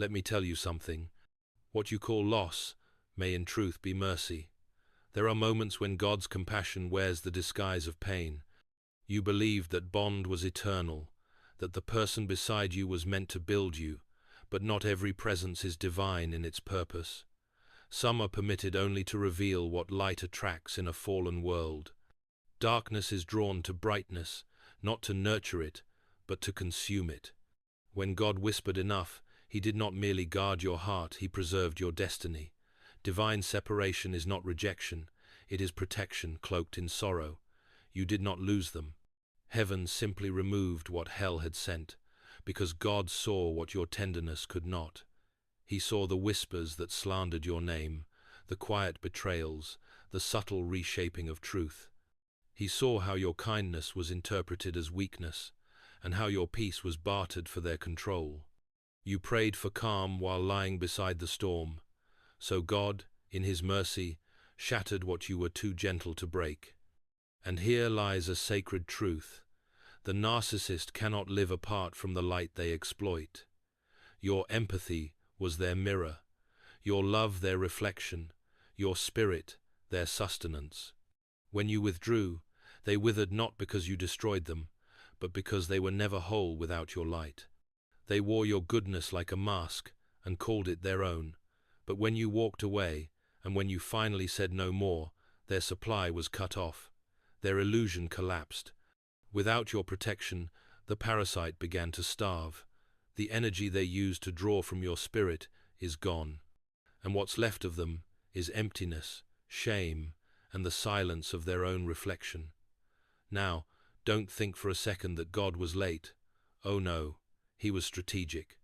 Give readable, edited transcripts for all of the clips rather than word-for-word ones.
Let me tell you something. What you call loss may in truth be mercy. There are moments when God's compassion wears the disguise of pain. You believed that bond was eternal, that the person beside you was meant to build you, but not every presence is divine in its purpose. Some are permitted only to reveal what light attracts in a fallen world. Darkness is drawn to brightness, not to nurture it, but to consume it. When God whispered enough, He did not merely guard your heart, He preserved your destiny. Divine separation is not rejection, it is protection cloaked in sorrow. You did not lose them. Heaven simply removed what hell had sent, because God saw what your tenderness could not. He saw the whispers that slandered your name, the quiet betrayals, the subtle reshaping of truth. He saw how your kindness was interpreted as weakness, and how your peace was bartered for their control. You prayed for calm while lying beside the storm, so God, in His mercy, shattered what you were too gentle to break. And here lies a sacred truth. The narcissist cannot live apart from the light they exploit. Your empathy was their mirror, your love their reflection, your spirit their sustenance. When you withdrew, they withered not because you destroyed them, but because they were never whole without your light. They wore your goodness like a mask and called it their own, but when you walked away, and when you finally said no more, their supply was cut off. Their illusion collapsed. Without your protection, the parasite began to starve. The energy they used to draw from your spirit is gone, and what's left of them is emptiness, shame, and the silence of their own reflection. Now, don't think for a second that God was late. Oh no, He was strategic.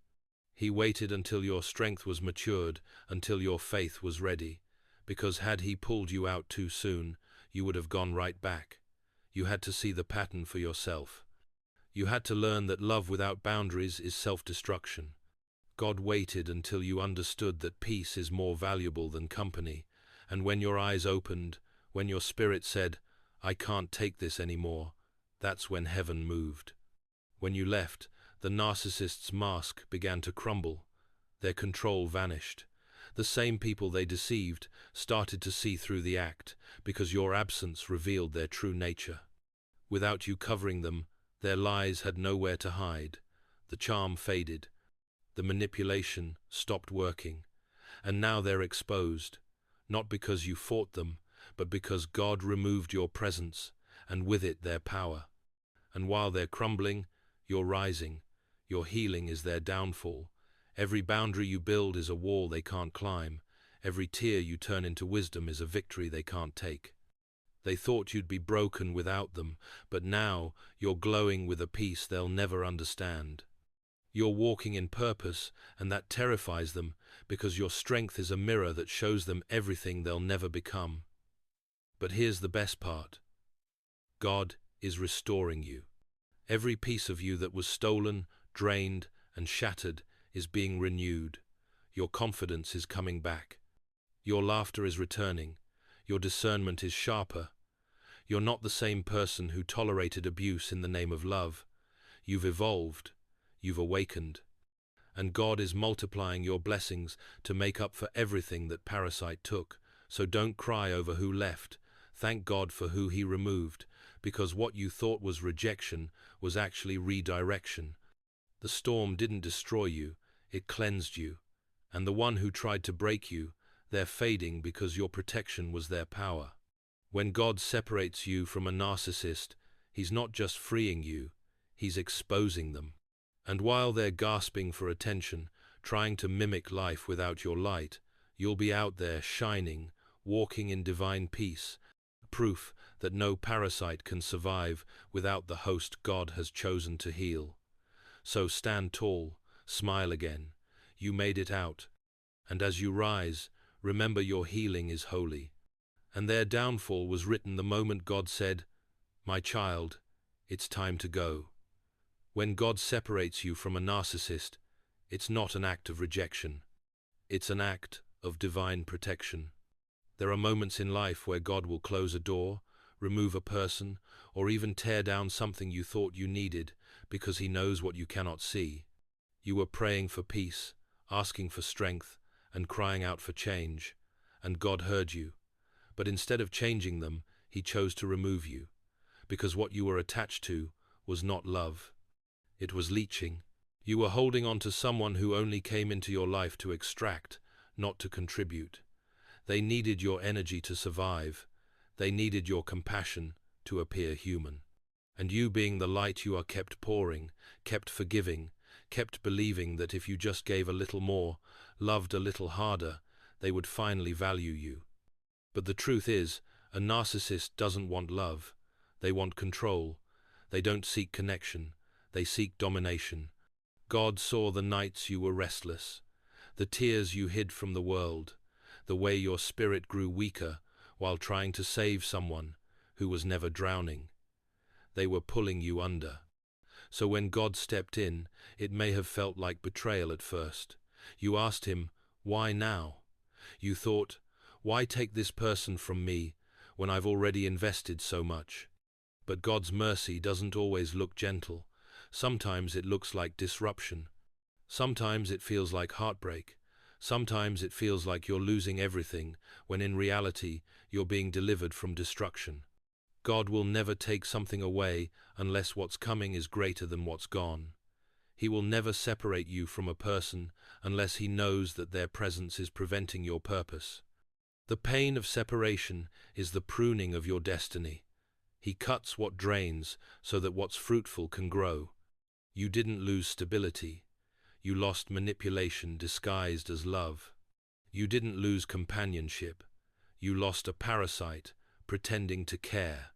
He waited until your strength was matured, until your faith was ready, because had He pulled you out too soon, you would have gone right back. You had to see the pattern for yourself. You had to learn that love without boundaries is self-destruction. God waited until you understood that peace is more valuable than company, and when your eyes opened, when your spirit said, "I can't take this anymore," that's when heaven moved. When you left, the narcissist's mask began to crumble. Their control vanished. The same people they deceived started to see through the act, because your absence revealed their true nature. Without you covering them, their lies had nowhere to hide. The charm faded. The manipulation stopped working. And now they're exposed, not because you fought them, but because God removed your presence, and with it their power. And while they're crumbling, you're rising. Your healing is their downfall. Every boundary you build is a wall they can't climb. Every tear you turn into wisdom is a victory they can't take. They thought you'd be broken without them, but now you're glowing with a peace they'll never understand. You're walking in purpose, and that terrifies them, because your strength is a mirror that shows them everything they'll never become. But here's the best part. God is restoring you. Every piece of you that was stolen, drained, and shattered is being renewed. Your confidence is coming back. Your laughter is returning. Your discernment is sharper. You're not the same person who tolerated abuse in the name of love. You've evolved. You've awakened. And God is multiplying your blessings to make up for everything that Parasite took. So don't cry over who left. Thank God for who He removed, because what you thought was rejection was actually redirection. The storm didn't destroy you, it cleansed you. And the one who tried to break you, they're fading because your protection was their power. When God separates you from a narcissist, He's not just freeing you, He's exposing them. And while they're gasping for attention, trying to mimic life without your light, you'll be out there shining, walking in divine peace, proof that no parasite can survive without the host God has chosen to heal. So stand tall, smile again. You made it out. And as you rise, remember your healing is holy. And their downfall was written the moment God said, "My child, it's time to go." When God separates you from a narcissist, it's not an act of rejection. It's an act of divine protection. There are moments in life where God will close a door, remove a person, or even tear down something you thought you needed because He knows what you cannot see. You were praying for peace, asking for strength and crying out for change, and God heard you. But instead of changing them, He chose to remove you, because what you were attached to was not love. It was leeching. You were holding on to someone who only came into your life to extract, not to contribute. They needed your energy to survive. They needed your compassion to appear human. And you, being the light you are, kept pouring, kept forgiving, kept believing that if you just gave a little more, loved a little harder, they would finally value you. But the truth is, a narcissist doesn't want love. They want control. They don't seek connection. They seek domination. God saw the nights you were restless, the tears you hid from the world, the way your spirit grew weaker while trying to save someone who was never drowning. They were pulling you under. So when God stepped in, it may have felt like betrayal at first. You asked Him, "Why now?" You thought, "Why take this person from me when I've already invested so much?" But God's mercy doesn't always look gentle. Sometimes it looks like disruption. Sometimes it feels like heartbreak. Sometimes it feels like you're losing everything, when in reality you're being delivered from destruction. God will never take something away unless what's coming is greater than what's gone. He will never separate you from a person unless He knows that their presence is preventing your purpose. The pain of separation is the pruning of your destiny. He cuts what drains so that what's fruitful can grow. You didn't lose stability. You lost manipulation disguised as love. You didn't lose companionship. You lost a parasite pretending to care.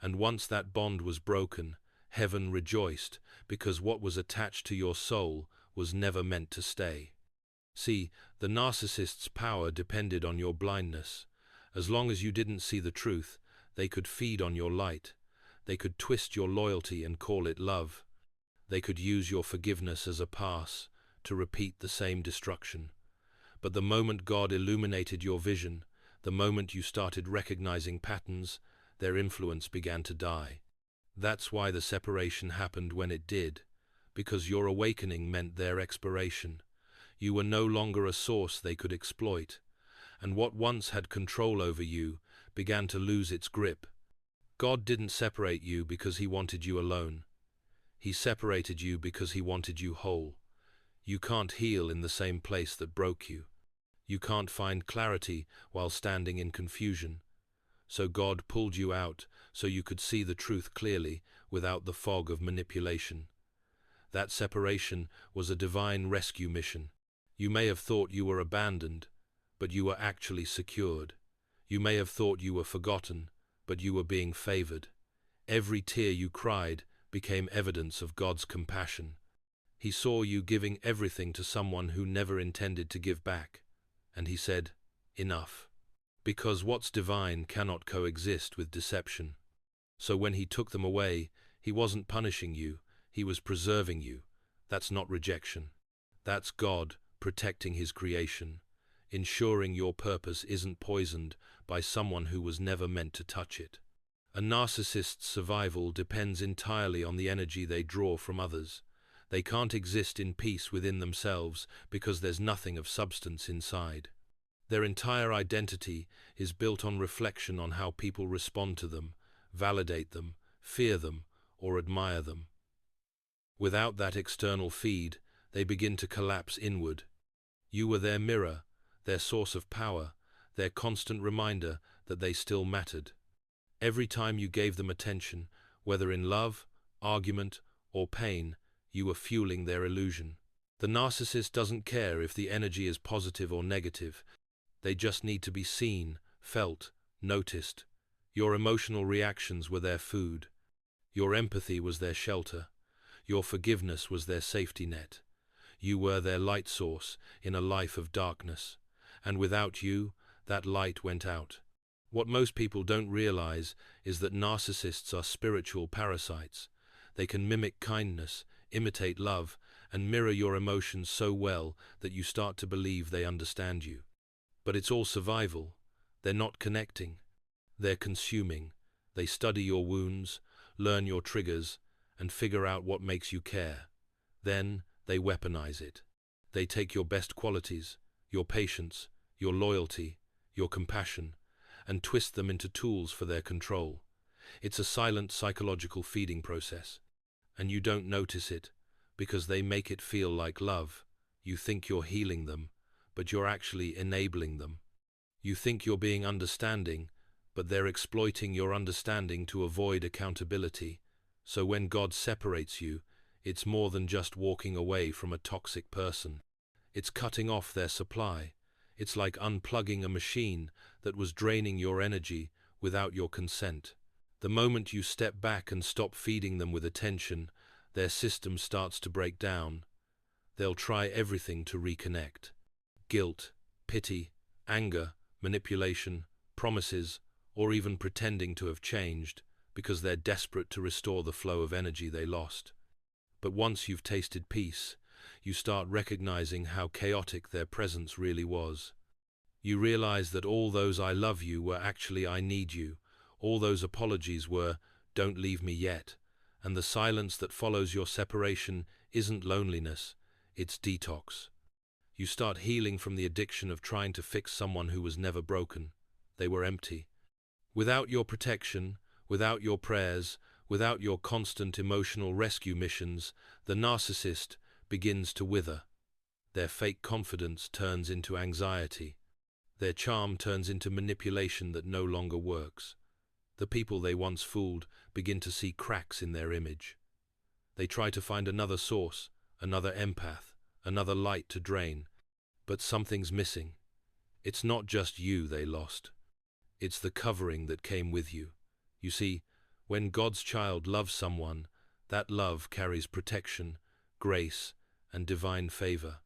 And once that bond was broken, heaven rejoiced, because what was attached to your soul was never meant to stay. See, the narcissist's power depended on your blindness. As long as you didn't see the truth, they could feed on your light. They could twist your loyalty and call it love. They could use your forgiveness as a pass to repeat the same destruction. But the moment God illuminated your vision, the moment you started recognizing patterns, their influence began to die. That's why the separation happened when it did, because your awakening meant their expiration. You were no longer a source they could exploit, and what once had control over you began to lose its grip. God didn't separate you because He wanted you alone. He separated you because He wanted you whole. You can't heal in the same place that broke you. You can't find clarity while standing in confusion. So God pulled you out so you could see the truth clearly without the fog of manipulation. That separation was a divine rescue mission. You may have thought you were abandoned, but you were actually secured. You may have thought you were forgotten, but you were being favored. Every tear you cried became evidence of God's compassion. He saw you giving everything to someone who never intended to give back, and He said, "Enough." Because what's divine cannot coexist with deception. So when He took them away, He wasn't punishing you, He was preserving you. That's not rejection. That's God protecting His creation, ensuring your purpose isn't poisoned by someone who was never meant to touch it. A narcissist's survival depends entirely on the energy they draw from others. They can't exist in peace within themselves because there's nothing of substance inside. Their entire identity is built on reflection on how people respond to them, validate them, fear them, or admire them. Without that external feed, they begin to collapse inward. You were their mirror, their source of power, their constant reminder that they still mattered. Every time you gave them attention, whether in love, argument, or pain, you were fueling their illusion. The narcissist doesn't care if the energy is positive or negative. They just need to be seen, felt, noticed. Your emotional reactions were their food. Your empathy was their shelter. Your forgiveness was their safety net. You were their light source in a life of darkness. And without you, that light went out. What most people don't realize is that narcissists are spiritual parasites. They can mimic kindness, imitate love, and mirror your emotions so well that you start to believe they understand you. But it's all survival. They're not connecting. They're consuming. They study your wounds, learn your triggers, and figure out what makes you care. Then they weaponize it. They take your best qualities, your patience, your loyalty, your compassion, and twist them into tools for their control. It's a silent psychological feeding process, and you don't notice it because they make it feel like love. You think you're healing them, but you're actually enabling them. You think you're being understanding, but they're exploiting your understanding to avoid accountability. So when God separates you, it's more than just walking away from a toxic person. It's cutting off their supply. It's like unplugging a machine that was draining your energy without your consent. The moment you step back and stop feeding them with attention, their system starts to break down. They'll try everything to reconnect. Guilt, pity, anger, manipulation, promises, or even pretending to have changed because they're desperate to restore the flow of energy they lost. But once you've tasted peace, you start recognizing how chaotic their presence really was. You realize that all those "I love you" were actually "I need you." All those apologies were "don't leave me yet." And the silence that follows your separation isn't loneliness, it's detox. You start healing from the addiction of trying to fix someone who was never broken. They were empty. Without your protection, without your prayers, without your constant emotional rescue missions, the narcissist begins to wither. Their fake confidence turns into anxiety. Their charm turns into manipulation that no longer works. The people they once fooled begin to see cracks in their image. They try to find another source, another empath, another light to drain. But something's missing. It's not just you they lost. It's the covering that came with you. You see, when God's child loves someone, that love carries protection, grace, and divine favor.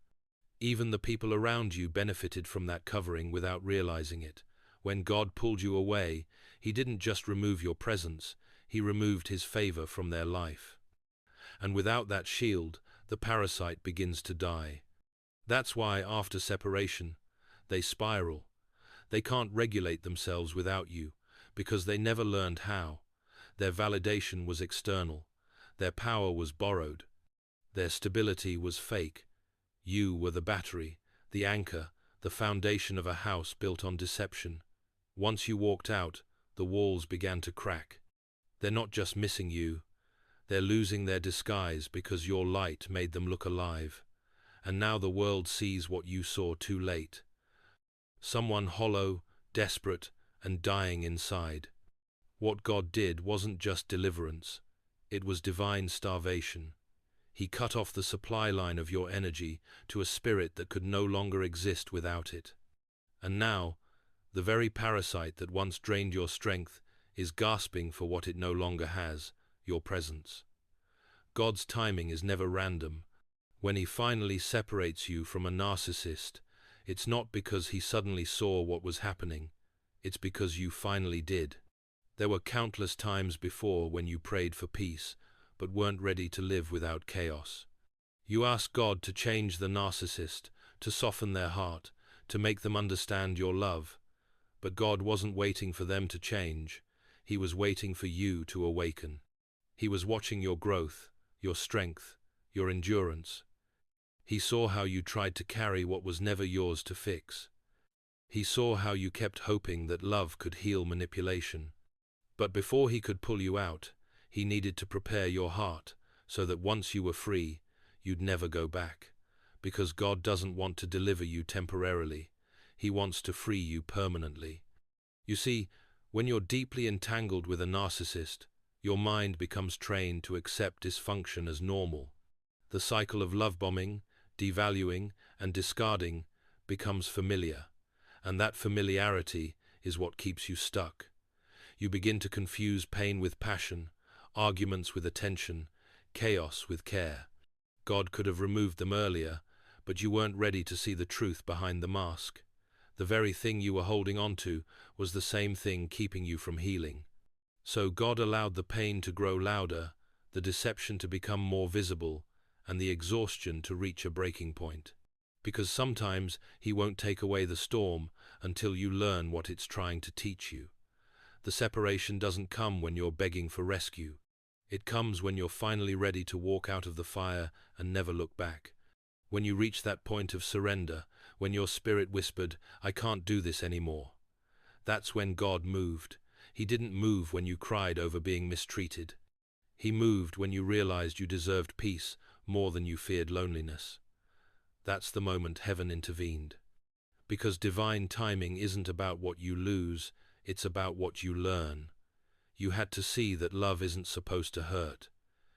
Even the people around you benefited from that covering without realizing it. When God pulled you away, He didn't just remove your presence, He removed His favor from their life. And without that shield, the parasite begins to die. That's why, after separation, they spiral. They can't regulate themselves without you, because they never learned how. Their validation was external. Their power was borrowed. Their stability was fake. You were the battery, the anchor, the foundation of a house built on deception. Once you walked out, the walls began to crack. They're not just missing you. They're losing their disguise because your light made them look alive. And now the world sees what you saw too late. Someone hollow, desperate, and dying inside. What God did wasn't just deliverance. It was divine starvation. He cut off the supply line of your energy to a spirit that could no longer exist without it. And now, the very parasite that once drained your strength is gasping for what it no longer has, your presence. God's timing is never random. When He finally separates you from a narcissist, it's not because He suddenly saw what was happening. It's because you finally did. There were countless times before when you prayed for peace, but weren't ready to live without chaos. You asked God to change the narcissist, to soften their heart, to make them understand your love. But God wasn't waiting for them to change. He was waiting for you to awaken. He was watching your growth, your strength, your endurance. He saw how you tried to carry what was never yours to fix. He saw how you kept hoping that love could heal manipulation. But before He could pull you out, He needed to prepare your heart so that once you were free, you'd never go back. Because God doesn't want to deliver you temporarily. He wants to free you permanently. You see, when you're deeply entangled with a narcissist, your mind becomes trained to accept dysfunction as normal. The cycle of love bombing, devaluing, and discarding becomes familiar, and that familiarity is what keeps you stuck. You begin to confuse pain with passion, arguments with attention, chaos with care. God could have removed them earlier, but you weren't ready to see the truth behind the mask. The very thing you were holding on to was the same thing keeping you from healing. So God allowed the pain to grow louder, the deception to become more visible, and the exhaustion to reach a breaking point. Because sometimes He won't take away the storm until you learn what it's trying to teach you. The separation doesn't come when you're begging for rescue. It comes when you're finally ready to walk out of the fire and never look back. When you reached that point of surrender, when your spirit whispered, "I can't do this anymore," that's when God moved. He didn't move when you cried over being mistreated. He moved when you realized you deserved peace more than you feared loneliness. That's the moment heaven intervened. Because divine timing isn't about what you lose, it's about what you learn. You had to see that love isn't supposed to hurt.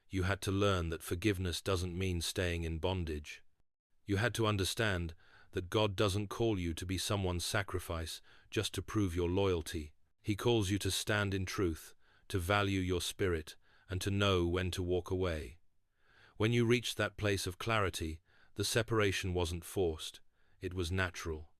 You had to learn that forgiveness doesn't mean staying in bondage. You had to understand that God doesn't call you to be someone's sacrifice just to prove your loyalty. He calls you to stand in truth, to value your spirit, and to know when to walk away. When you reached that place of clarity, the separation wasn't forced. It was natural.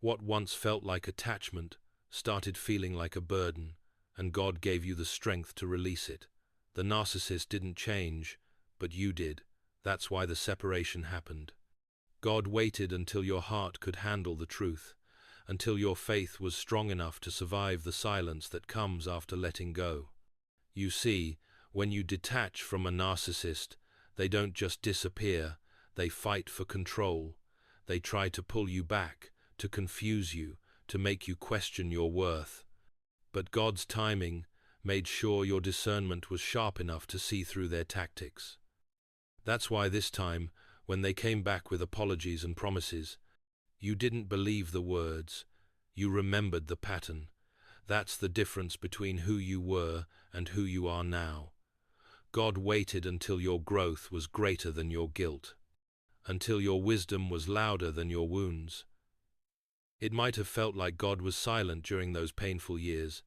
What once felt like attachment started feeling like a burden, and God gave you the strength to release it. The narcissist didn't change, but you did. That's why the separation happened. God waited until your heart could handle the truth, until your faith was strong enough to survive the silence that comes after letting go. You see, when you detach from a narcissist, they don't just disappear, they fight for control. They try to pull you back, to confuse you, to make you question your worth. But God's timing made sure your discernment was sharp enough to see through their tactics. That's why this time, when they came back with apologies and promises, you didn't believe the words, you remembered the pattern. That's the difference between who you were and who you are now. God waited until your growth was greater than your guilt, until your wisdom was louder than your wounds. It might have felt like God was silent during those painful years,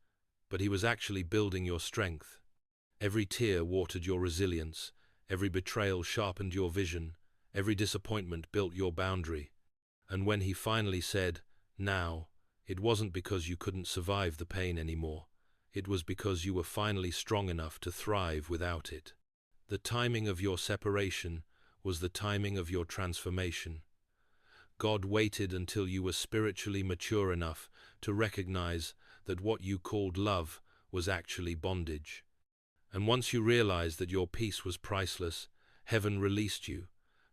but He was actually building your strength. Every tear watered your resilience, every betrayal sharpened your vision, every disappointment built your boundary. And when He finally said, "Now," it wasn't because you couldn't survive the pain anymore. It was because you were finally strong enough to thrive without it. The timing of your separation was the timing of your transformation. God waited until you were spiritually mature enough to recognize that what you called love was actually bondage. And once you realized that your peace was priceless, heaven released you,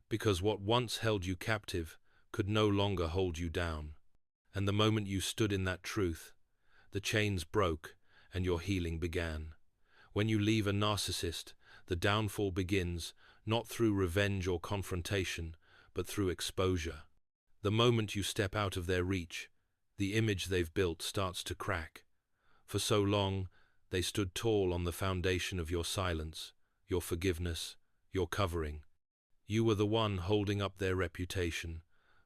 because what once held you captive could no longer hold you down. And the moment you stood in that truth, the chains broke and your healing began. When you leave a narcissist, the downfall begins, not through revenge or confrontation, but through exposure. The moment you step out of their reach, the image they've built starts to crack. For so long, they stood tall on the foundation of your silence, your forgiveness, your covering. You were the one holding up their reputation,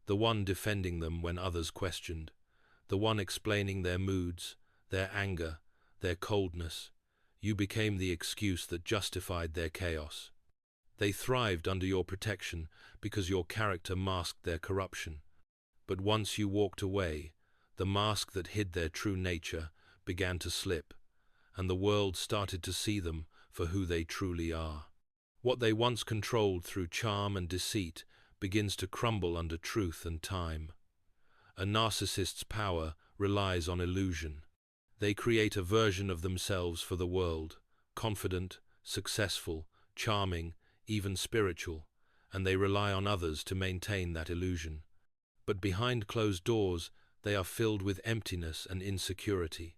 the one defending them when others questioned, the one explaining their moods, their anger, their coldness. You became the excuse that justified their chaos. They thrived under your protection because your character masked their corruption. But once you walked away, the mask that hid their true nature began to slip, and the world started to see them for who they truly are. What they once controlled through charm and deceit begins to crumble under truth and time. A narcissist's power relies on illusion. They create a version of themselves for the world, confident, successful, charming, even spiritual, and they rely on others to maintain that illusion. But behind closed doors, they are filled with emptiness and insecurity.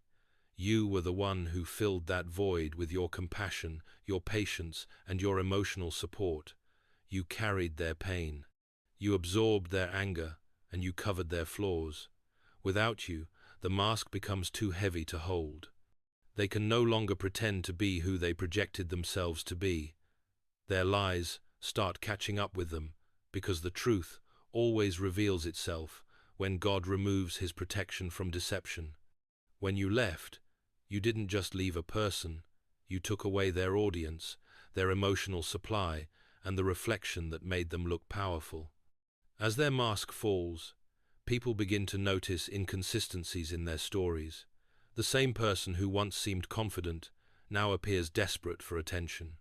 You were the one who filled that void with your compassion, your patience, and your emotional support. You carried their pain. You absorbed their anger, and you covered their flaws. Without you, the mask becomes too heavy to hold. They can no longer pretend to be who they projected themselves to be. Their lies start catching up with them, because the truth always reveals itself when God removes His protection from deception. When you left, you didn't just leave a person, you took away their audience, their emotional supply, and the reflection that made them look powerful. As their mask falls, people begin to notice inconsistencies in their stories. The same person who once seemed confident now appears desperate for attention.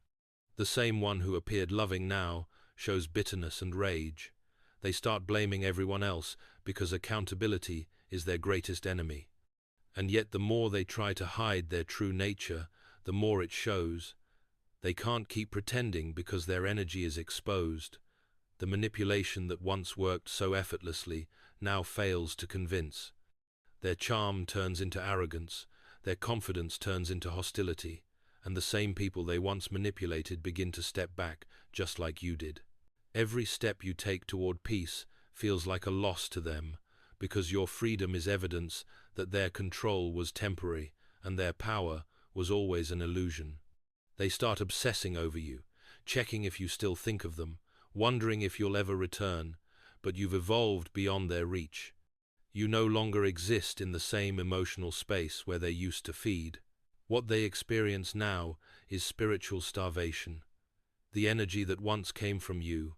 The same one who appeared loving now shows bitterness and rage. They start blaming everyone else because accountability is their greatest enemy. And yet the more they try to hide their true nature, the more it shows. They can't keep pretending because their energy is exposed. The manipulation that once worked so effortlessly now fails to convince. Their charm turns into arrogance, their confidence turns into hostility, and the same people they once manipulated begin to step back, just like you did. Every step you take toward peace feels like a loss to them, because your freedom is evidence that their control was temporary and their power was always an illusion. They start obsessing over you, checking if you still think of them, wondering if you'll ever return, but you've evolved beyond their reach. You no longer exist in the same emotional space where they used to feed. What they experience now is spiritual starvation. The energy that once came from you,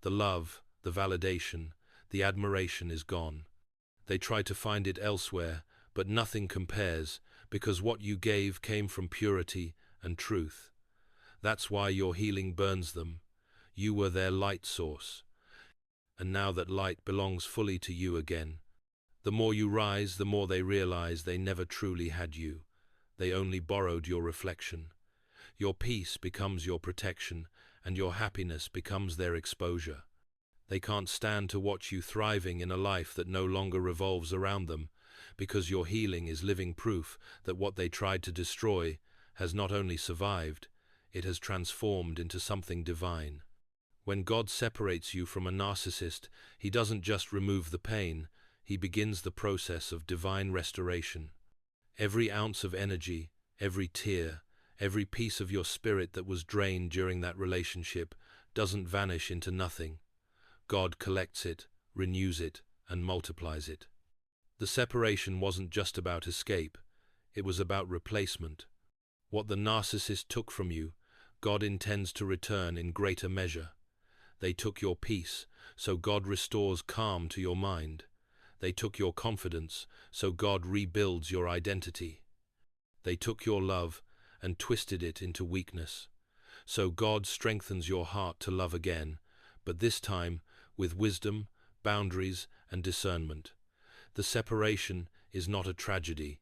the love, the validation, the admiration is gone. They try to find it elsewhere, but nothing compares, because what you gave came from purity and truth. That's why your healing burns them. You were their light source. And now that light belongs fully to you again. The more you rise, the more they realize they never truly had you. They only borrowed your reflection. Your peace becomes your protection, and your happiness becomes their exposure. They can't stand to watch you thriving in a life that no longer revolves around them, because your healing is living proof that what they tried to destroy has not only survived, it has transformed into something divine. When God separates you from a narcissist, He doesn't just remove the pain, He begins the process of divine restoration. Every ounce of energy, every tear, every piece of your spirit that was drained during that relationship doesn't vanish into nothing. God collects it, renews it, and multiplies it. The separation wasn't just about escape, it was about replacement. What the narcissist took from you, God intends to return in greater measure. They took your peace, so God restores calm to your mind. They took your confidence, so God rebuilds your identity. They took your love and twisted it into weakness, so God strengthens your heart to love again, but this time with wisdom, boundaries, and discernment. The separation is not a tragedy.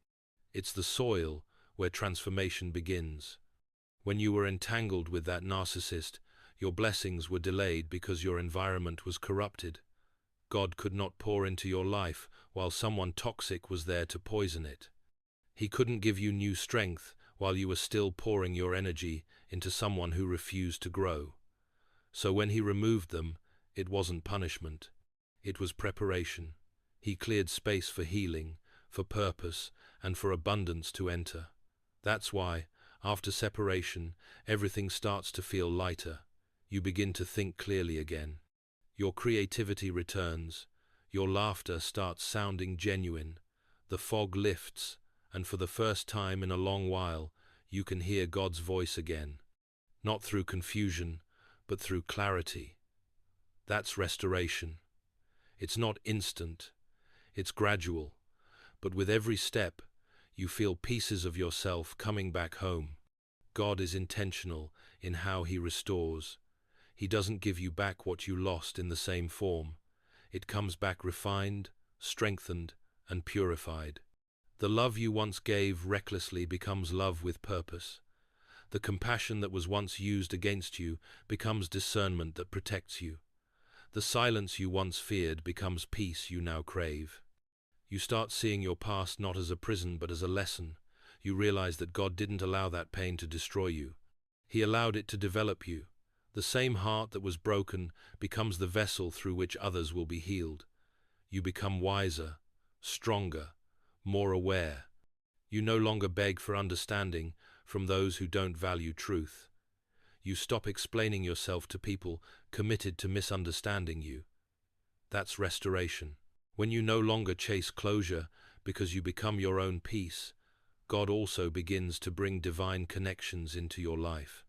It's the soil where transformation begins. When you were entangled with that narcissist, your blessings were delayed because your environment was corrupted. God could not pour into your life while someone toxic was there to poison it. He couldn't give you new strength while you were still pouring your energy into someone who refused to grow. So when He removed them, it wasn't punishment. It was preparation. He cleared space for healing, for purpose, and for abundance to enter. That's why, after separation, everything starts to feel lighter. You begin to think clearly again. Your creativity returns. Your laughter starts sounding genuine. The fog lifts, and for the first time in a long while, you can hear God's voice again. Not through confusion, but through clarity. That's restoration. It's not instant. It's gradual. But with every step, you feel pieces of yourself coming back home. God is intentional in how He restores. He doesn't give you back what you lost in the same form. It comes back refined, strengthened, and purified. The love you once gave recklessly becomes love with purpose. The compassion that was once used against you becomes discernment that protects you. The silence you once feared becomes peace you now crave. You start seeing your past not as a prison but as a lesson. You realize that God didn't allow that pain to destroy you. He allowed it to develop you. The same heart that was broken becomes the vessel through which others will be healed. You become wiser, stronger, more aware. You no longer beg for understanding from those who don't value truth. You stop explaining yourself to people committed to misunderstanding you. That's restoration. When you no longer chase closure because you become your own peace, God also begins to bring divine connections into your life.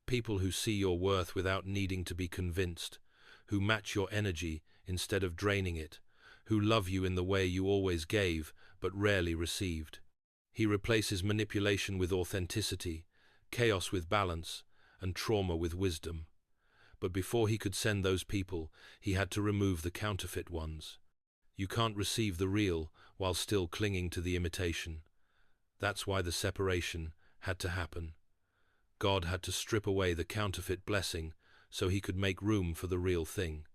People who see your worth without needing to be convinced, who match your energy instead of draining it, who love you in the way you always gave but rarely received. He replaces manipulation with authenticity, chaos with balance, and trauma with wisdom. But before He could send those people, He had to remove the counterfeit ones. You can't receive the real while still clinging to the imitation. That's why the separation had to happen. God had to strip away the counterfeit blessing so he could make room for the real thing.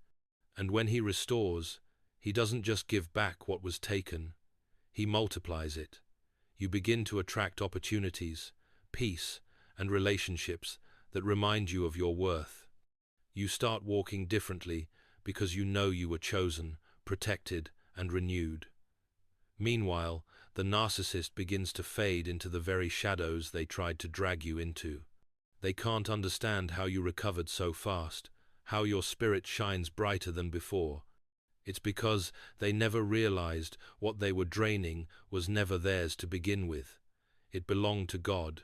And when he restores, he doesn't just give back what was taken, he multiplies it. You begin to attract opportunities, peace, and relationships that remind you of your worth. You start walking differently because you know you were chosen, protected, and renewed. Meanwhile, the narcissist begins to fade into the very shadows they tried to drag you into. They can't understand how you recovered so fast, how your spirit shines brighter than before. It's because they never realized what they were draining was never theirs to begin with. It belonged to God,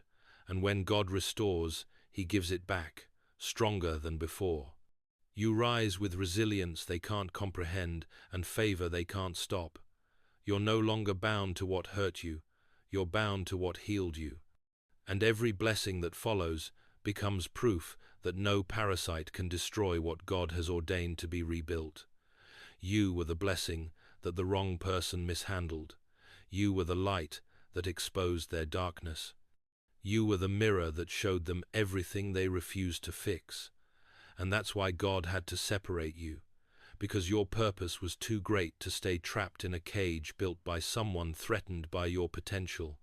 and when God restores, He gives it back, stronger than before. You rise with resilience they can't comprehend and favor they can't stop. You're no longer bound to what hurt you, you're bound to what healed you. And every blessing that follows becomes proof that no parasite can destroy what God has ordained to be rebuilt. You were the blessing that the wrong person mishandled. You were the light that exposed their darkness. You were the mirror that showed them everything they refused to fix. And that's why God had to separate you, because your purpose was too great to stay trapped in a cage built by someone threatened by your potential.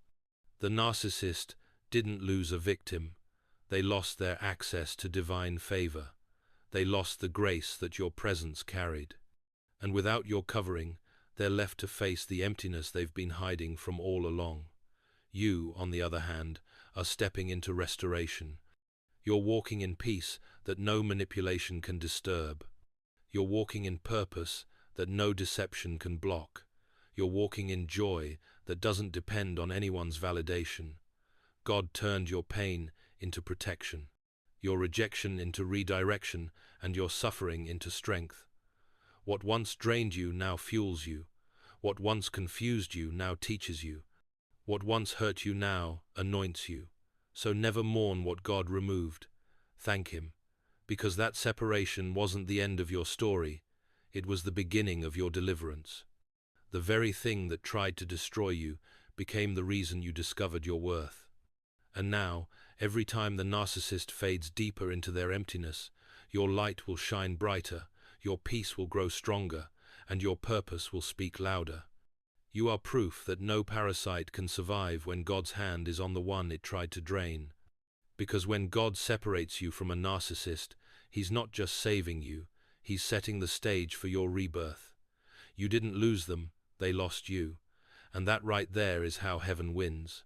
The narcissist didn't lose a victim. They lost their access to divine favor. They lost the grace that your presence carried. And without your covering, they're left to face the emptiness they've been hiding from all along. You, on the other hand, are stepping into restoration. You're walking in peace that no manipulation can disturb. You're walking in purpose that no deception can block. You're walking in joy that doesn't depend on anyone's validation. God turned your pain into protection, your rejection into redirection, and your suffering into strength. What once drained you now fuels you. What once confused you now teaches you. What once hurt you now anoints you. So never mourn what God removed. Thank Him, because that separation wasn't the end of your story, it was the beginning of your deliverance. The very thing that tried to destroy you became the reason you discovered your worth. And now, every time the narcissist fades deeper into their emptiness, your light will shine brighter, your peace will grow stronger, and your purpose will speak louder. You are proof that no parasite can survive when God's hand is on the one it tried to drain. Because when God separates you from a narcissist, He's not just saving you, He's setting the stage for your rebirth. You didn't lose them, they lost you. And that right there is how heaven wins.